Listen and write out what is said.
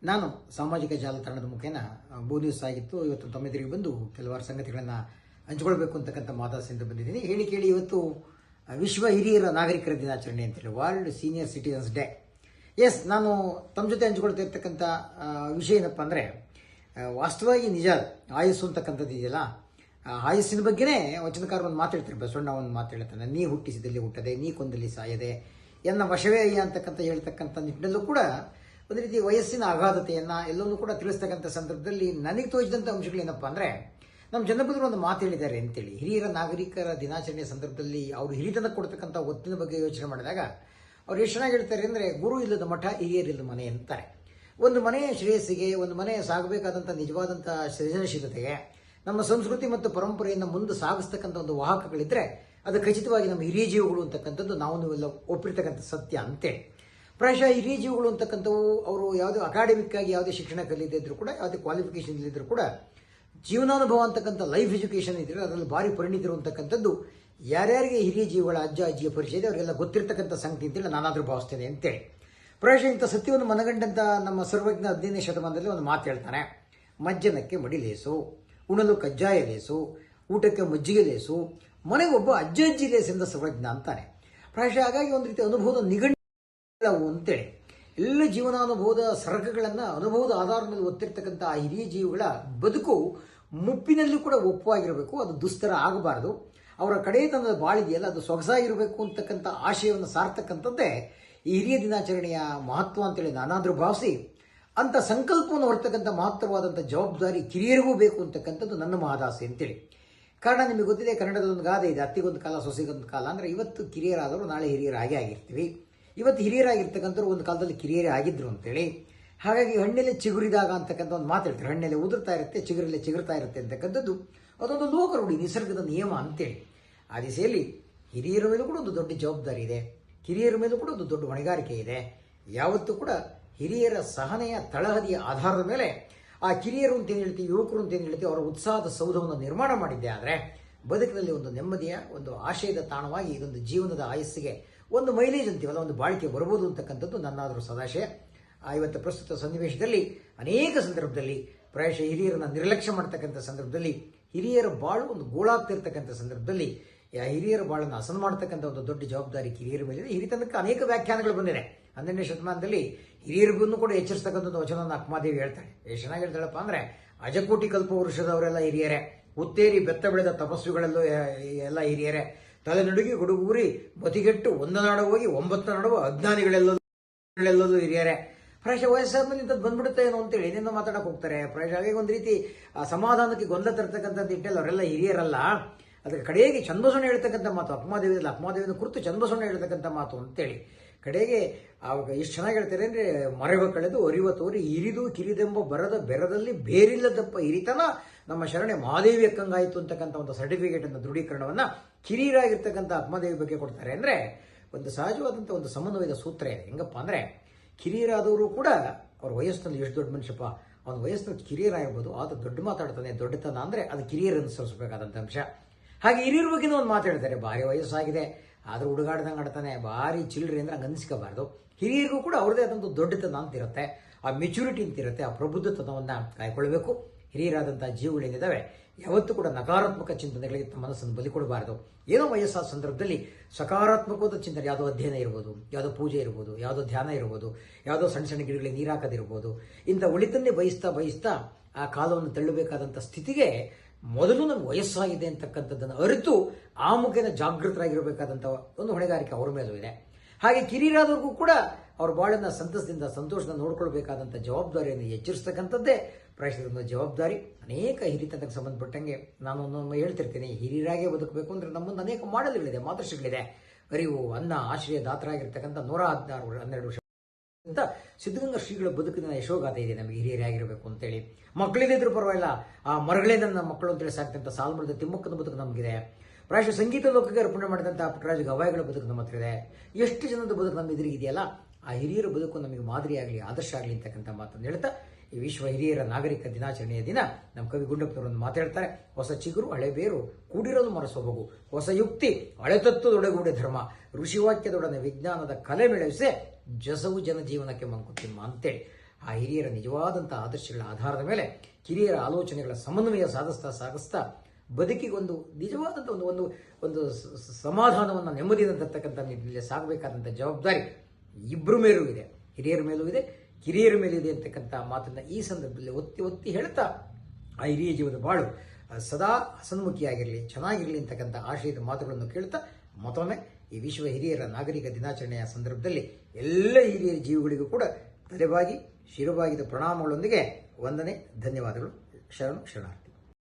ನಾನು ಸಾಮಾಜಿಕ ಜಾಲತಾಣದ ಮುಖೇನ ನ್ಯೂಸ್ ಆಗಿತ್ತು. ಇವತ್ತು ತಮ್ಮೆದುರಿಗೆ ಬಂದು ಕೆಲವಾರು ಸಂಗತಿಗಳನ್ನು ಹಂಚಿಕೊಳ್ಬೇಕು ಅಂತಕ್ಕಂಥ ಮಾತಾಸಿಂದ ಬಂದಿದ್ದೀನಿ. ಹೇಳಿ ಕೇಳಿ ಇವತ್ತು ವಿಶ್ವ ಹಿರಿಯರ ನಾಗರಿಕರ ದಿನಾಚರಣೆ ಅಂತೇಳಿ, world senior citizens day. Yes, ನಾನು ತಮ್ಮ ಜೊತೆ ಹಂಚಿಕೊಳ್ತಾ ಇರ್ತಕ್ಕಂಥ ವಿಷಯ ಏನಪ್ಪ ಅಂದರೆ, ವಾಸ್ತವವಾಗಿ ನಿಜ ಆಯಸ್ಸು ಅಂತಕ್ಕಂಥದ್ದು ಇದೆಯಲ್ಲ, ಆಯಸ್ಸಿನ ಬಗ್ಗೆನೇ ವಚನಕಾರ ಒಂದು ಮಾತಾಡ್ತಾರೆ. ಬಸವಣ್ಣ ಒಂದು ಮಾತಾಡ್ತಾನೆ, ನೀ ಹುಟ್ಟಿಸಿದಲ್ಲಿ ಹುಟ್ಟದೆ, ನೀ ಕೊಂದಲ್ಲಿ ಸಾಯದೆ ಎನ್ನ ವಶವೇ ಅಯ್ಯ ಅಂತಕ್ಕಂಥ ಹೇಳ್ತಕ್ಕಂಥ ನಿಟ್ಟಿನಲ್ಲೂ ಕೂಡ ಒಂದು ರೀತಿ ವಯಸ್ಸಿನ ಅಗಾಧತೆಯನ್ನು ಎಲ್ಲವನ್ನೂ ಕೂಡ ತಿಳಿಸ್ತಕ್ಕಂಥ ಸಂದರ್ಭದಲ್ಲಿ ನನಗೆ ತೋಚಿದಂಥ ಅಂಶಗಳೇನಪ್ಪ ಅಂದರೆ, ನಮ್ಮ ಜನಪದರು ಒಂದು ಮಾತು ಹೇಳಿದ್ದಾರೆ ಅಂತೇಳಿ, ಹಿರಿಯರ ನಾಗರಿಕರ ದಿನಾಚರಣೆಯ ಸಂದರ್ಭದಲ್ಲಿ ಅವರು ಹಿರಿತನ ಕೊಡ್ತಕ್ಕಂಥ ಒತ್ತಿನ ಬಗ್ಗೆ ಯೋಚನೆ ಮಾಡಿದಾಗ ಅವ್ರು ಎಷ್ಟು ಚೆನ್ನಾಗಿ ಹೇಳ್ತಾರೆ ಅಂದರೆ, ಗುರು ಇಲ್ಲದ ಮಠ, ಹಿರಿಯರಿಲ್ಲದ ಮನೆ ಅಂತಾರೆ. ಒಂದು ಮನೆಯ ಶ್ರೇಯಸ್ಸಿಗೆ, ಒಂದು ಮನೆ ಸಾಗಬೇಕಾದಂಥ ನಿಜವಾದಂಥ ಸೃಜನಶೀಲತೆಗೆ, ನಮ್ಮ ಸಂಸ್ಕೃತಿ ಮತ್ತು ಪರಂಪರೆಯನ್ನು ಮುಂದೆ ಸಾಗಿಸ್ತಕ್ಕಂಥ ಒಂದು ವಾಹಕಗಳಿದ್ರೆ ಅದು ಖಚಿತವಾಗಿ ನಮ್ಮ ಹಿರಿಯ ಜೀವಗಳು ಅಂತಕ್ಕಂಥದ್ದು ನಾವು ನೀವೆಲ್ಲ ಒಪ್ಪಿರ್ತಕ್ಕಂಥ ಸತ್ಯ ಅಂತೇಳಿ. ಪ್ರಾಯಶಃ ಹಿರಿಯ ಜೀವಗಳು ಅಂತಕ್ಕಂಥವು ಅವರು ಯಾವುದೇ ಅಕಾಡೆಮಿಕ್ ಆಗಿ ಯಾವುದೇ ಶಿಕ್ಷಣ ಕಲಿಯದಿದ್ದರೂ ಕೂಡ, ಯಾವುದೇ ಕ್ವಾಲಿಫಿಕೇಶನ್ ಇಲ್ಲದಿದ್ದರೂ ಕೂಡ, ಜೀವನಾನುಭವ ಅಂತಕ್ಕಂಥ ಲೈಫ್ ಎಜುಕೇಷನ್ ಇದ್ರೆ ಅದರಲ್ಲಿ ಭಾರಿ ಪರಿಣಿತರು ಅಂತಕ್ಕಂಥದ್ದು ಯಾರ್ಯಾರಿಗೆ ಹಿರಿಯ ಜೀವಗಳ ಅಜ್ಜ ಅಜ್ಜಿಯ ಪರಿಚಯ ಇದೆ ಅವರಿಗೆಲ್ಲ ಗೊತ್ತಿರ್ತಕ್ಕಂಥ ಸಂಗತಿ ಅಂತೇಳಿ ನಾನಾದರೂ ಭಾವಿಸ್ತೇನೆ ಅಂತೇಳಿ. ಪ್ರಾಯಶಃ ಇಂಥ ಸತ್ಯವನ್ನು ಮನಗಂಡಂಥ ನಮ್ಮ ಸರ್ವಜ್ಞ 15ನೇ ಶತಮಾನದಲ್ಲಿ ಒಂದು ಮಾತು ಹೇಳ್ತಾನೆ, ಮಜ್ಜನಕ್ಕೆ ಮಡಿಲೇಸು, ಉಣಲು ಕಜ್ಜಾಯ ಲೇಸು, ಊಟಕ್ಕೆ ಮಜ್ಜಿಗೆ ಲೇಸು, ಮನೆಗೊಬ್ಬ ಅಜ್ಜ ಅಜ್ಜಿ ಲೇಸೆಂದ ಸರ್ವಜ್ಞ ಅಂತಾನೆ. ಪ್ರಾಯಶಃ ಹಾಗಾಗಿ ಒಂದು ರೀತಿ ಅನುಭವದ ನಿಗಂಡವು ಅಂತೇಳಿ ಎಲ್ಲ ಜೀವನಾನುಭವದ ಸರಕುಗಳನ್ನು ಅನುಭವದ ಆಧಾರದ ಮೇಲೆ ಒತ್ತಿರ್ತಕ್ಕಂಥ ಆ ಹಿರಿಯ ಜೀವಿಗಳ ಬದುಕು ಮುಪ್ಪಿನಲ್ಲಿ ಕೂಡ ಒಪ್ಪವಾಗಿರಬೇಕು, ಅದು ದುಸ್ತರ ಆಗಬಾರದು. ಅವರ ಕಡೆತನದ ಬಾಳಿದೆಯಲ್ಲ ಅದು ಸೊಗಸಾಗಿರಬೇಕು ಅಂತಕ್ಕಂಥ ಆಶಯವನ್ನು ಸಾರ್ತಕ್ಕಂಥದ್ದೇ ಈ ಹಿರಿಯ ದಿನಾಚರಣೆಯ ಮಹತ್ವ ಅಂತೇಳಿ ನಾನಾದರೂ ಭಾವಿಸಿ, ಅಂಥ ಸಂಕಲ್ಪವನ್ನು ಹೊರತಕ್ಕಂಥ ಮಹತ್ತರವಾದಂಥ ಜವಾಬ್ದಾರಿ ಕಿರಿಯರಿಗೂ ಬೇಕು ಅಂತಕ್ಕಂಥದ್ದು ನನ್ನ ಮಹದಾಸೆ ಅಂತೇಳಿ. ಕಾರಣ ನಿಮಗೆ ಗೊತ್ತಿದೆ, ಕನ್ನಡದೊಂದು ಗಾದೆ ಇದೆ, ಅತ್ತಿಗೊಂದು ಕಾಲ ಸೊಸೆಗೊಂದು ಕಾಲ. ಅಂದರೆ ಇವತ್ತು ಕಿರಿಯರಾದವರು ನಾಳೆ ಹಿರಿಯರಾಗೇ ಆಗಿರ್ತೀವಿ. ಇವತ್ತು ಹಿರಿಯರಾಗಿರ್ತಕ್ಕಂಥವ್ರು ಒಂದು ಕಾಲದಲ್ಲಿ ಕಿರಿಯರೇ ಆಗಿದ್ರು ಅಂತೇಳಿ. ಹಾಗಾಗಿ ಹಣ್ಣೆಲೆ ಚಿಗುರಿದಾಗ ಅಂತಕ್ಕಂಥ ಒಂದು ಮಾತಾಡ್ತಾರೆ, ಹಣ್ಣೆಲೆ ಉದುರ್ತಾ ಇರುತ್ತೆ, ಚಿಗುರಲ್ಲೇ ಚಿಗುರ್ತಾ ಇರುತ್ತೆ ಅಂತಕ್ಕಂಥದ್ದು ಅದೊಂದು ಲೋಕರೂಢಿ, ನಿಸರ್ಗದ ನಿಯಮ ಅಂತೇಳಿ. ಆ ದಿಸೆಯಲ್ಲಿ ಹಿರಿಯರ ಮೇಲೂ ಕೂಡ ಒಂದು ದೊಡ್ಡ ಜವಾಬ್ದಾರಿ ಇದೆ, ಕಿರಿಯರ ಮೇಲೂ ಕೂಡ ಒಂದು ದೊಡ್ಡ ಹೊಣೆಗಾರಿಕೆ ಇದೆ. ಯಾವತ್ತೂ ಕೂಡ ಹಿರಿಯರ ಸಹನೆಯ ತಳಹದಿಯ ಆಧಾರದ ಮೇಲೆ ಆ ಕಿರಿಯರು ಅಂತ ಏನು ಹೇಳ್ತೀವಿ, ಯುವಕರು ಅಂತ ಏನು ಹೇಳ್ತೀವಿ, ಅವರ ಉತ್ಸಾಹದ ಸೌಧವನ್ನು ನಿರ್ಮಾಣ ಮಾಡಿದ್ದೆ ಆದರೆ ಬದುಕಿನಲ್ಲಿ ಒಂದು ನೆಮ್ಮದಿಯ, ಒಂದು ಆಶಯದ ತಾಣವಾಗಿ ಇದೊಂದು ಜೀವನದ ಆಯಸ್ಸಿಗೆ ಒಂದು ಮೈಲೇಜ್ ಅಂತೀವಲ್ಲ, ಒಂದು ಬಾಳಿಕೆ ಬರ್ಬೋದು ಅಂತಕ್ಕಂಥದ್ದು ನನ್ನಾದರೂ ಸದಾಶಯ. ಇವತ್ತು ಪ್ರಸ್ತುತ ಸನ್ನಿವೇಶದಲ್ಲಿ ಅನೇಕ ಸಂದರ್ಭದಲ್ಲಿ ಪ್ರಾಯಶಃ ಹಿರಿಯರನ್ನ ನಿರ್ಲಕ್ಷ್ಯ ಮಾಡ್ತಕ್ಕಂಥ ಸಂದರ್ಭದಲ್ಲಿ, ಹಿರಿಯರ ಬಾಳು ಒಂದು ಗೋಳಾಗ್ತಿರ್ತಕ್ಕಂಥ ಸಂದರ್ಭದಲ್ಲಿ ಹಿರಿಯರ ಬಾಳನ್ನು ಹಸನು ಮಾಡ್ತಕ್ಕಂಥ ಒಂದು ದೊಡ್ಡ ಜವಾಬ್ದಾರಿ ಕಿರಿಯರ ಮೇಲಿದೆ. ಹಿರಿತನಕ್ಕೆ ಅನೇಕ ವ್ಯಾಖ್ಯಾನಗಳು ಬಂದಿದೆ. 12ನೇ ಶತಮಾನದಲ್ಲಿ ಹಿರಿಯರಿಗೂ ಕೂಡ ಎಚ್ಚರಿಸ್ತಕ್ಕಂಥದ್ದು ವಚನವನ್ನು ಅಕ್ಕಮಾದೇವಿ ಹೇಳ್ತಾಳೆ. ಎಷ್ಟು ಚೆನ್ನಾಗಿ ಹೇಳ್ತಾಳಪ್ಪ ಅಂದರೆ, ಅಜಕೋಟಿ ಕಲ್ಪ ವೃಷದವರೆಲ್ಲ ಹಿರಿಯರೇ, ಉತ್ತೇರಿ ಬೆತ್ತ ಬೆಳೆದ ತಪಸ್ಸುಗಳೆಲ್ಲೂ ಎಲ್ಲ ಹಿರಿಯರೇ, ತಲೆ ನಡುಗಿ ಗುಡುಗೂರಿ ಬತಿಗೆಟ್ಟು ಒಂದು ನಾಡು ಹೋಗಿ 9 ನಡುವ ಅಜ್ಞಾನಿಗಳೆಲ್ಲೂ ಹಿರಿಯರೇ. ಪ್ರಾಯಶಃ ವಯಸ್ಸಾದ್ಮೇಲೆ ಇಂಥದ್ದು ಬಂದ್ಬಿಡುತ್ತೆ ಏನೋ ಅಂತೇಳಿ ಏನೇನೋ ಮಾತಾಡಕ್ಕೆ ಹೋಗ್ತಾರೆ. ಪ್ರಾಯಶಃ ಹಾಗಾಗಿ ಒಂದು ರೀತಿ ಸಮಾಧಾನಕ್ಕೆ ಗೊಂದಲ ತರ್ತಕ್ಕಂಥದ್ದು ಇಟ್ಟಲ್ಲಿ ಅವರೆಲ್ಲ ಹಿರಿಯರಲ್ಲ. ಅದಕ್ಕೆ ಕಡೆಗೆ ಚನ್ನಬಸವಣ್ಣ ಹೇಳ್ತಕ್ಕಂಥ ಮಾತು, ಅಕ್ಕಮಾದೇವಿಯನ್ನು ಕುರಿತು ಚನ್ನಬಸವಣ್ಣ ಹೇಳ್ತಕ್ಕಂಥ ಮಾತು ಅಂತೇಳಿ ಕಡೆಗೆ ಆವಾಗ ಎಷ್ಟು ಚೆನ್ನಾಗಿ ಹೇಳ್ತಾರೆ ಅಂದರೆ, ಮರೆವ ಕಳೆದು ಅರಿವ ತೋರಿ ಹಿರಿದು ಕಿರಿದೆಂಬ ಬರದ ಬೆರದಲ್ಲಿ ಬೇರಿಲ್ಲದಪ್ಪ ಹಿರಿತನ ನಮ್ಮ ಶರಣೆ ಮಹಾದೇವಿ ಅಕ್ಕಂಗಾಯಿತು ಅಂತಕ್ಕಂಥ ಒಂದು ಸರ್ಟಿಫಿಕೇಟ್ ಅನ್ನು ದೃಢೀಕರಣವನ್ನು ಕಿರಿಯರಾಗಿರ್ತಕ್ಕಂಥ ಅಕ್ಕಮಾದೇವಿ ಬಗ್ಗೆ ಕೊಡ್ತಾರೆ. ಅಂದರೆ ಒಂದು ಸಹಜವಾದಂಥ ಒಂದು ಸಮನ್ವಯದ ಸೂತ್ರ ಇದೆ. ಹೆಂಗಪ್ಪ ಅಂದರೆ, ಕಿರಿಯರಾದವರು ಕೂಡ ಅವ್ರ ವಯಸ್ಸಿನಲ್ಲಿ ಎಷ್ಟು ದೊಡ್ಡ ಮನುಷ್ಯಪ್ಪ, ಅವನ ವಯಸ್ಸಿನಲ್ಲಿ ಕಿರಿಯರಾಗಿರ್ಬೋದು, ಆತ ದೊಡ್ಡ ಮಾತಾಡ್ತಾನೆ, ದೊಡ್ಡತನ ಅಂದರೆ ಅದು ಕಿರಿಯರು ಅನುಸರಿಸಬೇಕಾದಂಥ ಅಂಶ. ಹಾಗೆ ಹಿರಿಯರ ಬಗ್ಗೆ ಒಂದು ಮಾತಾಡ್ತಾರೆ, ಭಾರಿ ವಯಸ್ಸಾಗಿದೆ ಆದರೂ ಹುಡುಗಾಡ್ದಂಗೆ ಆಡ್ತಾನೆ, ಭಾರಿ ಚಿಲ್ಡ್ರಿ ಅಂದರೆ ಹಂಗೆ ಅನಿಸ್ಕೋಬಾರ್ದು. ಹಿರಿಯರಿಗೂ ಕೂಡ ಅವ್ರದೇ ಆದಂಥ ದೊಡ್ಡತನ ಅಂತಿರುತ್ತೆ, ಆ ಮೆಚುರಿಟಿ ಅಂತಿರುತ್ತೆ, ಆ ಪ್ರಬುದ್ಧತನವನ್ನು ಕಾಯ್ಕೊಳ್ಬೇಕು. ಹಿರಿಯರಾದಂಥ ಜೀವಗಳೇನಿದ್ದಾವೆ ಯಾವತ್ತೂ ಕೂಡ ನಕಾರಾತ್ಮಕ ಚಿಂತನೆಗಳಿಗೆ ತಮ್ಮ ಮನಸ್ಸನ್ನು ಬಲಿ ಕೊಡಬಾರ್ದು. ಏನೋ ವಯಸ್ಸಾದ ಸಂದರ್ಭದಲ್ಲಿ ಸಕಾರಾತ್ಮಕವಾದ ಚಿಂತನೆ, ಯಾವುದೋ ಅಧ್ಯಯನ ಇರ್ಬೋದು, ಯಾವುದೋ ಪೂಜೆ ಇರ್ಬೋದು, ಯಾವುದೋ ಧ್ಯಾನ ಇರ್ಬೋದು, ಯಾವುದೋ ಸಣ್ಣ ಸಣ್ಣ ಗಿಡಗಳಿಗೆ ನೀರು ಹಾಕೋದಿರ್ಬೋದು, ಇಂಥ ಒಳಿತನ್ನೇ ಬಯಸ್ತಾ ಆ ಕಾಲವನ್ನು ತಳ್ಳಬೇಕಾದಂಥ ಸ್ಥಿತಿಗೆ ಮೊದಲು ನಮ್ಗೆ ವಯಸ್ಸಾಗಿದೆ ಅಂತಕ್ಕಂಥದ್ದನ್ನು ಅರಿತು ಆ ಮುಖೇನ ಜಾಗೃತರಾಗಿರಬೇಕಾದಂಥ ಒಂದು ಹೊಣೆಗಾರಿಕೆ ಅವರ ಮೇಲೂ ಇದೆ. ಹಾಗೆ ಕಿರಿಯರಾದವ್ರಿಗೂ ಕೂಡ ಅವ್ರ ಬಾಳನ್ನ ಸಂತಸದಿಂದ ಸಂತೋಷದಿಂದ ನೋಡ್ಕೊಳ್ಬೇಕಾದಂಥ ಜವಾಬ್ದಾರಿಯನ್ನು ಎಚ್ಚರಿಸ್ತಕ್ಕಂಥದ್ದೇ ಪ್ರಾಯಶಃ ಜವಾಬ್ದಾರಿ. ಅನೇಕ ಹಿರಿತನಕ್ಕೆ ಸಂಬಂಧಪಟ್ಟಂಗೆ ನಾನು ಒಮ್ಮೊಮ್ಮೆ ಹೇಳ್ತಿರ್ತೀನಿ, ಹಿರಿಯರಾಗೇ ಬದುಕಬೇಕು ಅಂದರೆ ನಮ್ಮೊಂದು ಅನೇಕ ಮಾಡೆಲ್ಗಳಿದೆ, ಮಾತೃಶ್ರೀಗಳಿದೆ. ಅರಿವು, ಅನ್ನ, ಆಶ್ರಯ ದಾತರಾಗಿರ್ತಕ್ಕಂಥ 112 ವರ್ಷ ಅಂತ ಸಿದ್ಧಗಂಗಾ ಶ್ರೀಗಳ ಬದುಕಿನ ಯಶೋಗಾಥೆ ಇದೆ ನಮಗೆ ಹಿರಿಯರಾಗಿರಬೇಕು ಅಂತೇಳಿ. ಮಕ್ಕಳಿದ್ರೂ ಪರವಾಗಿಲ್ಲ, ಆ ಮರಗಳೇ ನನ್ನ ಮಕ್ಕಳು ಅಂತೇಳಿ ಸಾಕ್ತಂಥ ಸಾಲುಮರದ ತಿಮ್ಮಕ್ಕನ ಬದುಕು ನಮಗಿದೆ. ಪ್ರಾಯಶಃ ಸಂಗೀತ ಲೋಕಕ್ಕೆ ಅರ್ಪಣೆ ಮಾಡಿದಂಥ ಪುಟ್ಟರಾಜ ಗವಾಯಿಗಳ ಬದುಕು ನಮ್ಮ ಹತ್ರ ಇದೆ. ಎಷ್ಟು ಜನದ ಬದುಕು ನಮ್ಮ ಎದುರಿಗಿದೆಯಲ್ಲ, ಆ ಹಿರಿಯರ ಬದುಕು ನಮಗೆ ಮಾದರಿಯಾಗಲಿ, ಆದರ್ಶ ಆಗಲಿ ಅಂತಕ್ಕಂಥ ಮಾತನ್ನು ಹೇಳ್ತಾ ಈ ವಿಶ್ವ ಹಿರಿಯರ ನಾಗರಿಕ ದಿನಾಚರಣೆಯ ದಿನ ನಮ್ಮ ಕವಿ ಗುಂಡಪ್ಪನವರನ್ನು ಮಾತಾಡ್ತಾರೆ. ಹೊಸ ಚಿಗುರು ಹಳೆ ಬೇರು ಕೂಡಿರಲು ಮರಸೊಬಗು, ಹೊಸ ಯುಕ್ತಿ ಹಳೆತತ್ವದೊಡಗೂಡೆ ಧರ್ಮ, ಋಷಿವಾಕ್ಯದೊಡನೆ ವಿಜ್ಞಾನದ ಕಲೆ ಮೆಳವಿಸೆ ಜಸವು ಜನಜೀವನಕ್ಕೆ ಮಂಕುತಿಮ್ಮ ಅಂತೇಳಿ. ಆ ಹಿರಿಯರ ನಿಜವಾದಂಥ ಆದರ್ಶಗಳ ಆಧಾರದ ಮೇಲೆ ಕಿರಿಯರ ಆಲೋಚನೆಗಳ ಸಮನ್ವಯ ಸಾಗಿಸ್ತಾ ಬದುಕಿಗೆ ಒಂದು ನಿಜವಾದಂಥ ಒಂದು ಸಮಾಧಾನವನ್ನು ನೆಮ್ಮದಿಯನ್ನು ತರ್ತಕ್ಕಂಥ ನಿಟ್ಟಿನಲ್ಲಿ ಸಾಗಬೇಕಾದಂಥ ಜವಾಬ್ದಾರಿ ಇಬ್ಬರ ಮೇಲೂ ಇದೆ, ಹಿರಿಯರ ಮೇಲೂ ಇದೆ, ಕಿರಿಯರ ಮೇಲೂ ಇದೆ ಅಂತಕ್ಕಂಥ ಮಾತನ್ನು ಈ ಸಂದರ್ಭದಲ್ಲಿ ಒತ್ತಿ ಹೇಳ್ತಾ ಆ ಹಿರಿಯ ಜೀವದ ಬಾಳು ಸದಾ ಹಸನ್ಮುಖಿಯಾಗಿರಲಿ, ಚೆನ್ನಾಗಿರಲಿ ಅಂತಕ್ಕಂಥ ಆಶಯದ ಮಾತುಗಳನ್ನು ಕೇಳ್ತಾ ಮತ್ತೊಮ್ಮೆ ಈ ವಿಶ್ವ ಹಿರಿಯರ ನಾಗರಿಕ ದಿನಾಚರಣೆಯ ಸಂದರ್ಭದಲ್ಲಿ ಎಲ್ಲ ಹಿರಿಯ ಜೀವಿಗಳಿಗೂ ಕೂಡ ತಲೆಬಾಗಿ ಶಿರಬಾಗಿದ ಪ್ರಣಾಮಗಳೊಂದಿಗೆ ವಂದನೆ, ಧನ್ಯವಾದಗಳು. ಶರಣಾರ್ಥಿ.